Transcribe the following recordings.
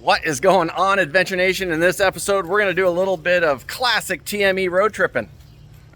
What is going on, Adventure Nation? In this episode, we're going to do a little bit of classic TME road tripping.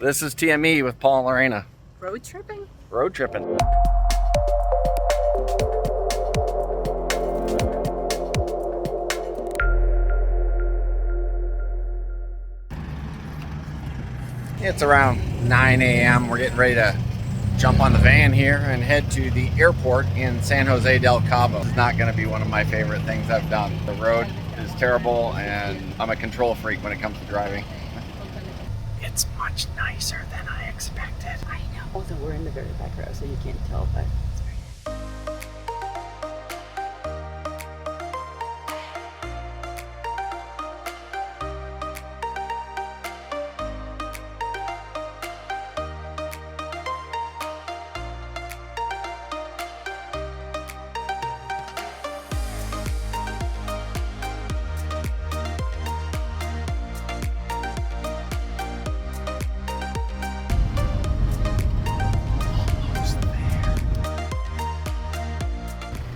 This is TME with Paul and Lorena. Road tripping? Road tripping. It's around 9 a.m. We're getting ready to jump on the van here and head to the airport in San Jose del Cabo. It's not going to be one of my favorite things I've done. The road is terrible and I'm a control freak when it comes to driving. It's much nicer than I expected. I know. Also, we're in the very back row, so you can't tell, but it's very nice.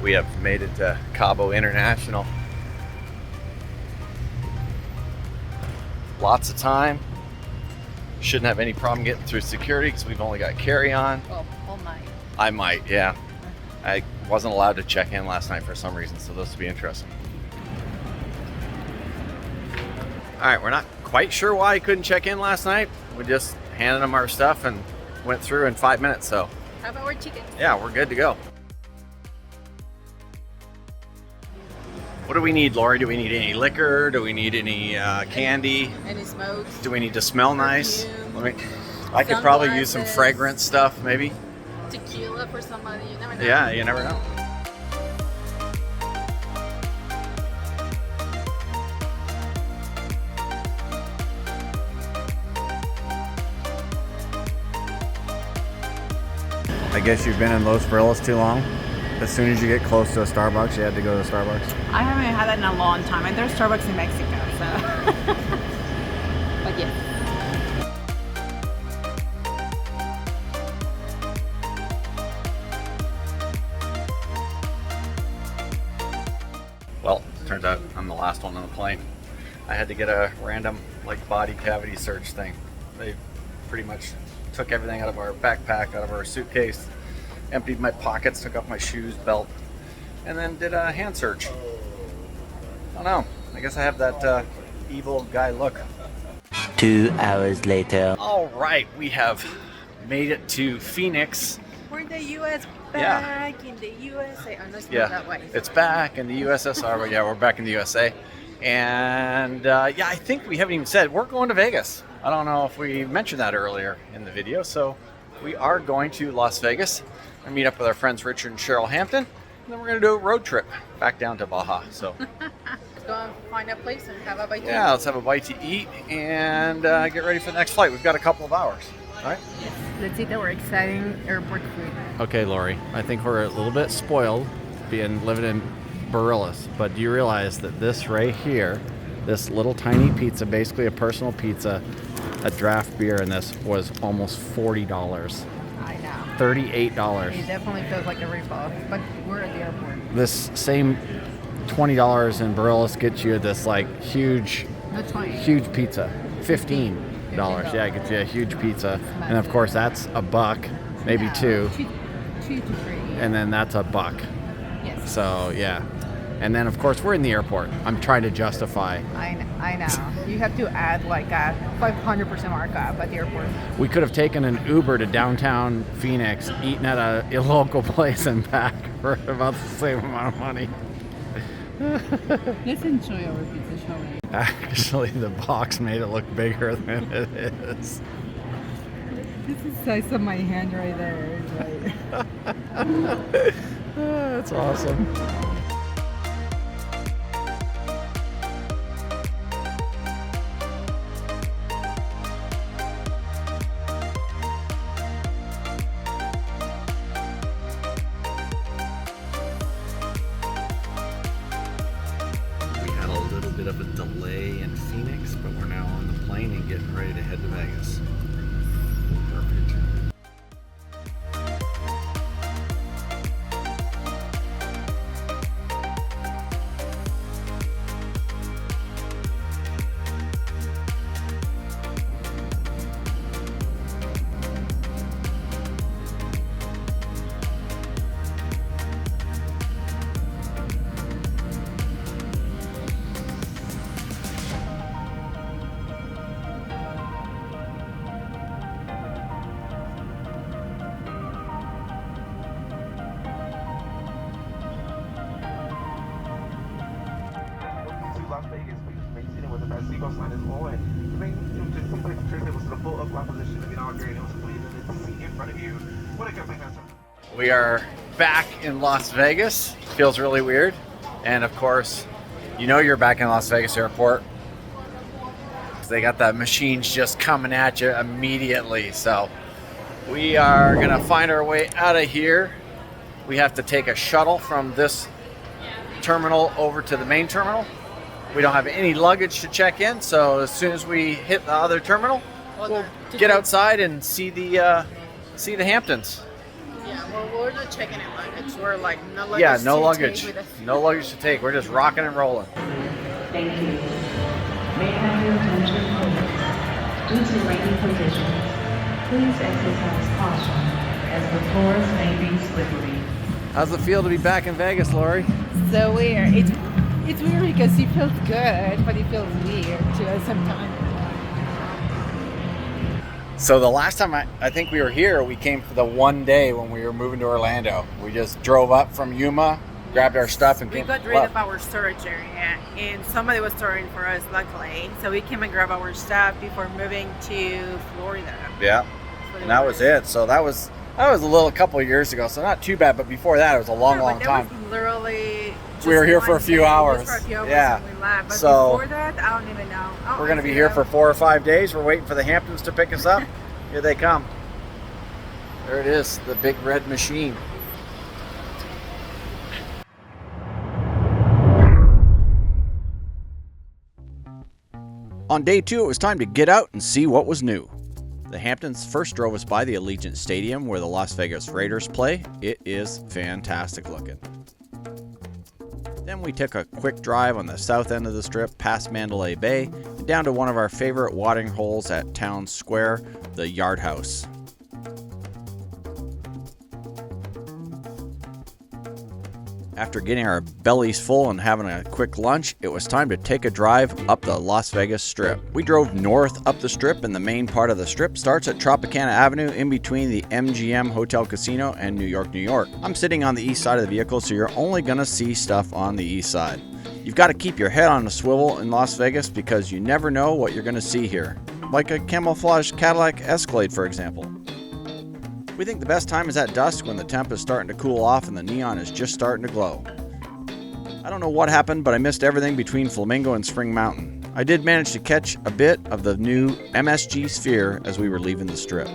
We have made it to Cabo International. Lots of time. Shouldn't have any problem getting through security because we've only got carry-on. Well, Paul might. I might, yeah. I wasn't allowed to check in last night for some reason, so this will be interesting. All right, we're not quite sure why I couldn't check in last night. We just handed them our stuff and went through in 5 minutes, so. How about our chicken? Yeah, we're good to go. What do we need, Lori? Do we need any liquor? Do we need any candy? Any smokes? Do we need to smell nice? Perfume. I could probably use some fragrance stuff, maybe. Tequila for somebody, you never know. Yeah, you never know. I guess you've been in Los Barriles too long? As soon as you get close to a Starbucks, you had to go to Starbucks? I haven't had that in a long time, and there's Starbucks in Mexico, so. But yeah. Well, turns out I'm the last one on the plane. I had to get a random body cavity search thing. They pretty much took everything out of our backpack, out of our suitcase, emptied my pockets, took off my shoes, belt, and then did a hand search. I don't know. I guess I have that evil guy look. 2 hours later. All right, we have made it to Phoenix. We're in the U.S. Yeah. back in the USA. I'm not going Yeah, that way. it's back in the USSR, but yeah, we're back in the USA. And yeah, I think we haven't even said we're going to Vegas. I don't know if we mentioned that earlier in the video. So we are going to Las Vegas and meet up with our friends Richard and Cheryl Hampton. And then we're going to do a road trip back down to Baja. So Let's go and find a place and have a bite to yeah, eat. let's have a bite to eat and get ready for the next flight. We've got a couple of hours. All right. Let's eat our exciting airport food. Okay, Lori, I think we're a little bit spoiled living in Barriles, but do you realize that this right here, this little tiny pizza, basically a personal pizza, a draft beer, and this was almost $40. I know. $38. It definitely feels like a ripoff, but we're at the airport. This same $20 in Barriles gets you this huge, That's fine. huge pizza. $15. Yeah, it gets you a huge pizza, and of course that's a buck, maybe two, 2 to 3. and then that's a buck. Yes. So yeah, and then of course we're in the airport. I'm trying to justify. I know. You have to add like a 500% markup at the airport. We could have taken an Uber to downtown Phoenix, eaten at a local place, and back for about the same amount of money. Let's enjoy our pizza, shall we? Actually, the box made it look bigger than it is. This is the size of my hand right there. That's awesome. Bit of a delay in Phoenix, but we're now on the plane and getting ready to head to Vegas. Perfect. Las Vegas, we've been sitting with the best Seagull sign as well. And I think it seems like the trip was the full up position to get on great. It was pleasing to see in front of you. What a good thing that's. We are back in Las Vegas. Feels really weird. And of course, you know you're back in Las Vegas airport. They got the machines just coming at you immediately. So we are gonna find our way out of here. We have to take a shuttle from this terminal over to the main terminal. We don't have any luggage to check in, so as soon as we hit the other terminal, we'll get outside and see the Hamptons. Yeah, well, we're not checking in luggage. We're like, no luggage. Yeah, no to luggage. take with us. No luggage to take. We're just rocking and rolling. Thank you. May I have your attention, please? Due to rainy conditions, please exercise caution as the floors may be slippery. How's it feel to be back in Vegas, Lori? So weird. It's weird because it feels good, but it feels weird too at the same time. So the last time I think we were here, we came for the one day when we were moving to Orlando. We just drove up from Yuma, grabbed our stuff, and We came. got rid of our storage area, and somebody was storing for us, luckily. So we came and grabbed our stuff before moving to Florida. Yeah, So and that was it. So that was a couple of years ago. So not too bad, but before that, it was a long time. Was literally. We were here for a just few one day, hours. just for a few hours Yeah. and we left. But So, before that, I don't even know. Oh, We're going to I be see here them. for 4 or 5 days. We're waiting for the Hamptons to pick us up. Here they come. There it is, the big red machine. On day 2, it was time to get out and see what was new. The Hamptons first drove us by the Allegiant Stadium where the Las Vegas Raiders play. It is fantastic looking. Then we took a quick drive on the south end of the strip past Mandalay Bay and down to one of our favorite watering holes at Town Square, the Yard House. After getting our bellies full and having a quick lunch, it was time to take a drive up the Las Vegas Strip. We drove north up the strip, and the main part of the strip starts at Tropicana Avenue in between the MGM Hotel Casino and New York, New York. I'm sitting on the east side of the vehicle, so you're only going to see stuff on the east side. You've got to keep your head on a swivel in Las Vegas because you never know what you're going to see here. Like a camouflage Cadillac Escalade, for example. We think the best time is at dusk when the temp is starting to cool off and the neon is just starting to glow. I don't know what happened, but I missed everything between Flamingo and Spring Mountain. I did manage to catch a bit of the new MSG Sphere as we were leaving the strip.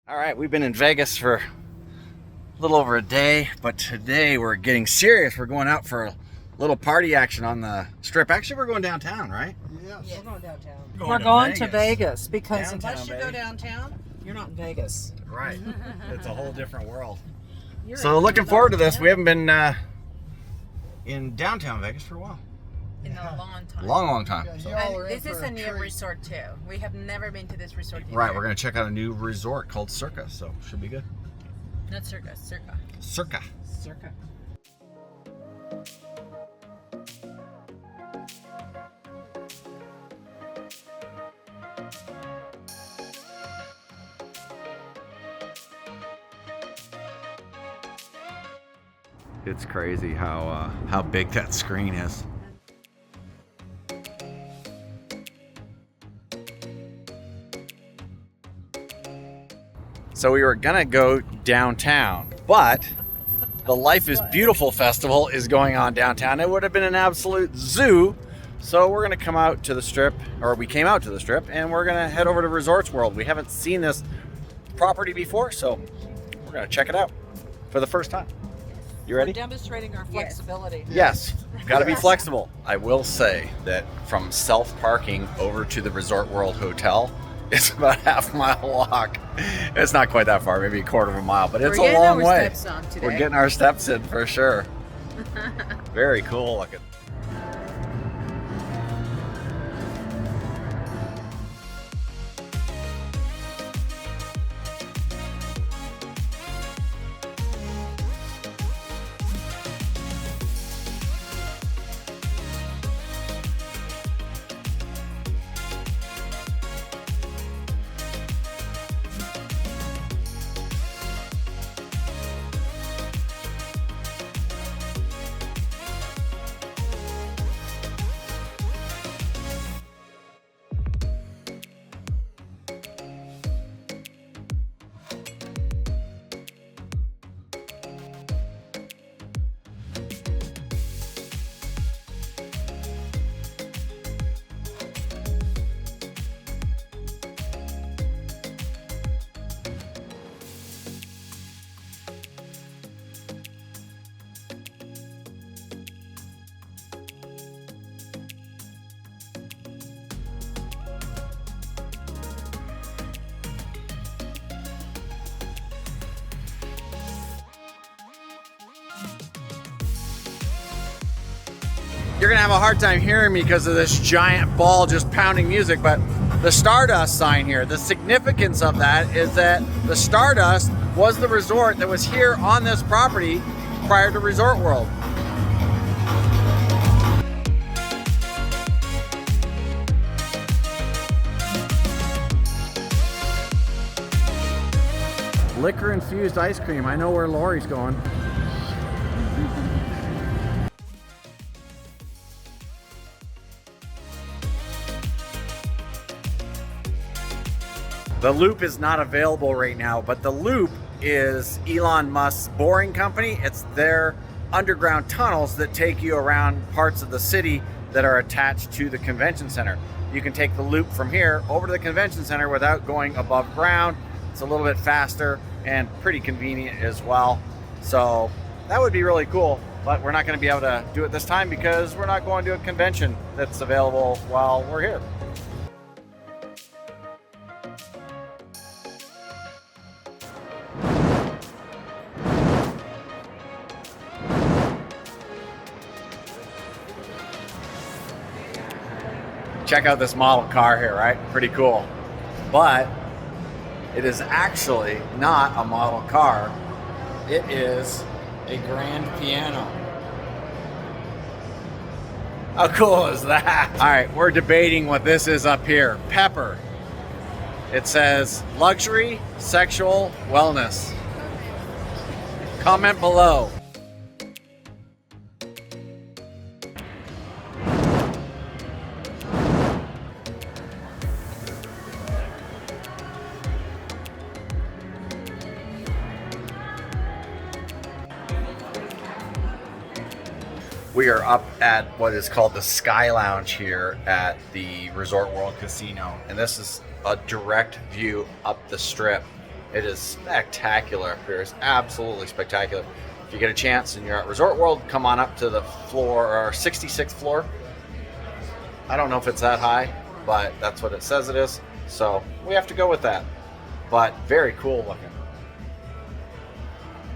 All right, we've been in Vegas for a little over a day, but today we're getting serious. We're going out for a little party action on the strip. Actually, we're going downtown, right? Yes. We're going downtown. We're going to Vegas because Downtown, unless you go baby. downtown, you're not in Vegas. Right. It's a whole different world. So looking forward to this. We haven't been in downtown Vegas for a while. In a long time. Long time. Yeah, So- y'all are in And this for is a new treat. resort too. We have never been to this resort either. Right, we're going to check out a new resort called Circa, so should be good. Not Circa, Circa. Circa. Circa. It's crazy how big that screen is. So we were gonna go downtown, but the Life is Beautiful Festival is going on downtown. It would have been an absolute zoo. So we're gonna come out to the strip, or we came out to the strip, and we're gonna head over to Resorts World. We haven't seen this property before, so we're gonna check it out for the first time. You ready? We're demonstrating our flexibility. Yes, got to be flexible. I will say that from self-parking over to the Resort World Hotel, it's about a half-mile walk. It's not quite that far, maybe a quarter of a mile, but it's We're a getting long our way. steps on today. We're getting our steps in for sure. Very cool looking. you're gonna have a hard time hearing me because of this giant ball just pounding music, but the Stardust sign here, the significance of that is that the Stardust was the resort that was here on this property prior to Resort World. Liquor infused ice cream. I know where Lori's going. The Loop is not available right now, but the Loop is Elon Musk's boring company. It's their underground tunnels that take you around parts of the city that are attached to the convention center. You can take the Loop from here over to the convention center without going above ground. It's a little bit faster and pretty convenient as well. So that would be really cool, but we're not going to be able to do it this time because we're not going to a convention that's available while we're here. Check out this model car here, right? Pretty cool. But it is actually not a model car. It is a grand piano. How cool is that? All right, we're debating what this is up here. Pepper. It says luxury, sexual, wellness. Comment below. We are up at what is called the Sky Lounge here at the Resort World Casino, and this is a direct view up the strip. It is spectacular up here. It's absolutely spectacular. If you get a chance and you're at Resort World, come on up to the floor, or 66th floor. I don't know if it's that high, but that's what it says it is, so we have to go with that. But very cool looking.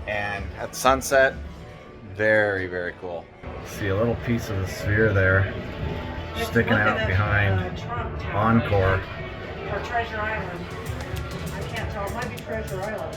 And at sunset, very, very cool. See a little piece of the sphere there sticking out behind Encore. Or Treasure Island. I can't tell. It might be Treasure Island.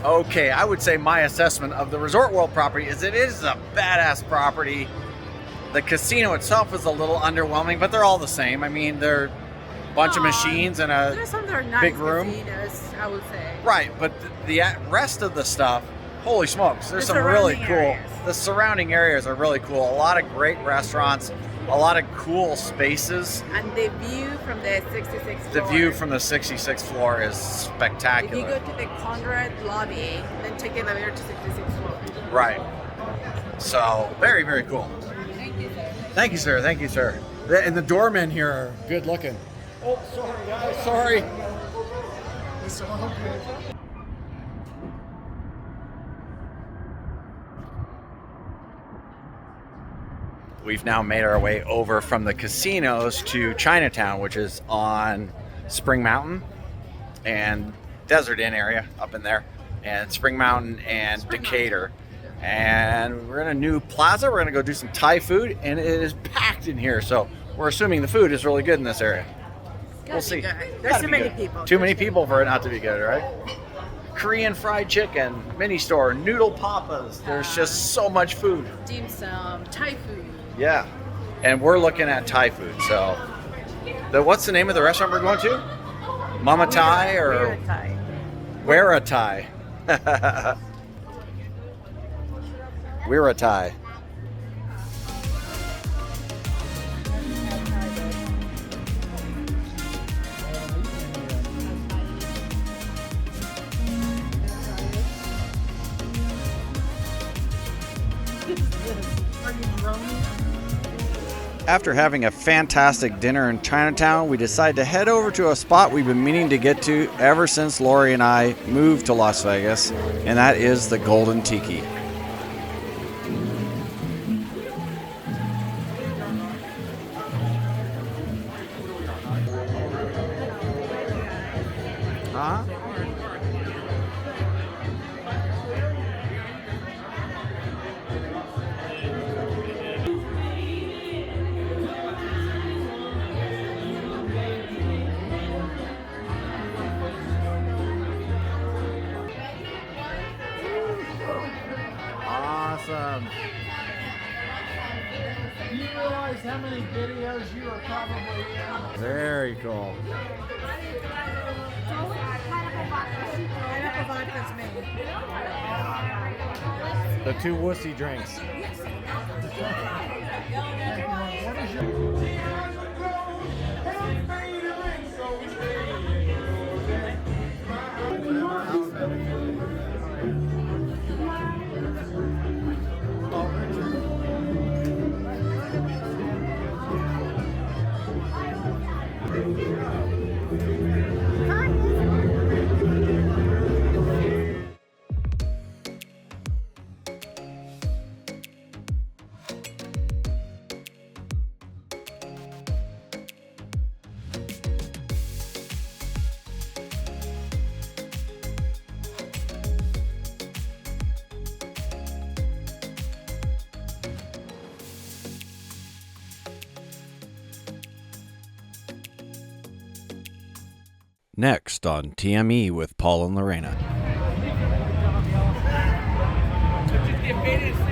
Okay, I would say my assessment of the Resort World property is it is a badass property. The casino itself is a little underwhelming, but they're all the same. I mean, they're a bunch of machines and There's some that are nice big room. casinos, I would say. Right, but the rest of the stuff, holy smokes, there's some really cool. Areas. The surrounding areas are really cool. A lot of great restaurants, a lot of cool spaces. And the view from the 66th floor. The view from the 66th floor is If spectacular. you go to the Conrad lobby, then take the elevator to 66th floor. Right. So, very, very cool. Thank you, sir. Thank you, sir. Thank you, sir. And the doormen here are good looking. Oh, sorry, guys. Sorry. We've now made our way over from the casinos to Chinatown, which is on Spring Mountain and Desert Inn area up in there, and Spring Mountain and Decatur. And we're in a new plaza. We're gonna go do some Thai food, and it is packed in here. So we're assuming the food is really good in this area. We'll see. There's Gotta too be many good. people. Too many people for it not to be good, right? Korean fried chicken, mini store, noodle papas. There's just so much food. Dim sum, Thai food. Yeah, and we're looking at Thai food. So, what's the name of the restaurant we're going to? Mama Thai or Thai. Where a Thai? We're a Thai. After having a fantastic dinner in Chinatown, we decided to head over to a spot we've been meaning to get to ever since Lori and I moved to Las Vegas, and that is the Golden Tiki. Huh? Awesome. Do you realize how many videos you are probably in? Very cool. Pineapple vodka's me. The two wussy drinks. What is your... Next on TME with Paul and Lorena. Just get